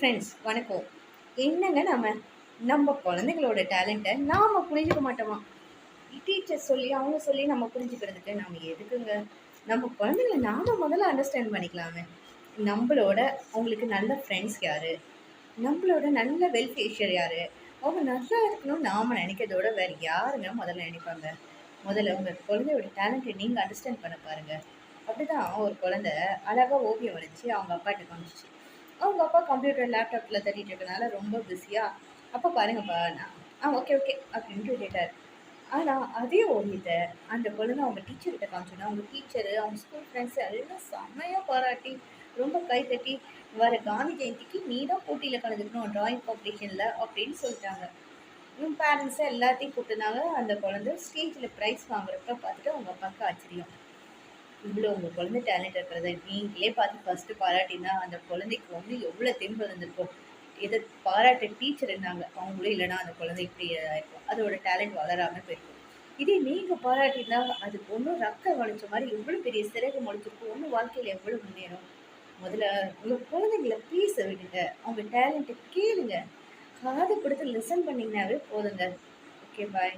Friends வணக்கம். என்னங்க நம்ம குழந்தைங்களோட டேலண்ட்டை நாம புரிஞ்சுக்க மாட்டோமா? டீச்சர் சொல்லி, அவங்க சொல்லி நம்ம புரிஞ்சுக்கிறதுக்கு நம்ம எதுக்குங்க? நம்ம குழந்தைங்கள நாம முதல்ல அண்டர்ஸ்டாண்ட் பண்ணிக்கலாமே. நம்மளோட அவங்களுக்கு நல்ல ஃப்ரெண்ட்ஸ் யாரு? நம்மளோட நல்ல வெல்ஃபிஷியர் யாரு? அவங்க நல்லா இருக்கணும்னு நாம நினைக்கிறதோட வேற யாருங்க முதல்ல நினைப்பாங்க? முதல்ல உங்க குழந்தையோட டேலண்ட்டை நீங்க அண்டர்ஸ்டாண்ட் பண்ண பாருங்க. அப்படிதான் ஒரு குழந்தை அழகா ஓவியம் வரைஞ்சு அவங்க அப்பாட்ட காமிச்சுச்சு. அவங்க அப்பா கம்ப்யூட்டர் லேப்டாப்ல தட்டிட்டு இருக்கனால ரொம்ப பிஸியா, அப்பா பாருங்கப்பா நான் ஓகே ஓகே அப்படின்ட்டு விட்டுட்டாரு. ஆனா அதே ஓவியத்தை அந்த குழந்தை அவங்க டீச்சர்கிட்ட காமிச்சோன்னா அவங்க டீச்சரு அவங்க ஸ்கூல் ஃப்ரெண்ட்ஸ் எல்லாம் செம்மையா பாராட்டி ரொம்ப கை தட்டி வர காந்தி ஜெயந்திக்கு நீ தான் போட்டியில் கலந்துக்கணும் டிராயிங் காம்படிஷன்ல அப்படின்னு சொல்லிட்டாங்க. இவங்க பேரண்ட்ஸை எல்லாத்தையும் கூப்பிட்டுனாங்க. அந்த குழந்தை ஸ்டேஜில் ப்ரைஸ் வாங்குறப்ப பார்த்துட்டு அவங்க அப்பாவுக்கு ஆச்சரியம். இவ்வளோ உங்கள் குழந்தை டேலண்ட் இருக்கிறத நீங்களே பார்த்து ஃபஸ்ட்டு பாராட்டினா அந்த குழந்தைக்கு வந்து எவ்வளோ தெம்பு இருந்திருக்கும். இதை பாராட்ட டீச்சர் இருந்தாங்க, அவங்களும் இல்லைன்னா அந்த குழந்தை இப்படி ஆயிருக்கும், அதோட டேலண்ட் வளராமல் போயிருக்கும். இதே நீங்கள் பாராட்டினா அதுக்கு ஒன்றும் ரக்க வளைச்ச மாதிரி எவ்வளோ பெரிய சிறகு முளைச்சிருக்கும், ஒன்றும் வாழ்க்கையில் எவ்வளோ முன்னேறும். முதல்ல உங்கள் குழந்தைங்களை பேச விடுங்க, அவங்க டேலண்ட்டை கேளுங்க, காது கொடுத்து லிசன் பண்ணிங்கனாவே போதுங்க. Okay bye.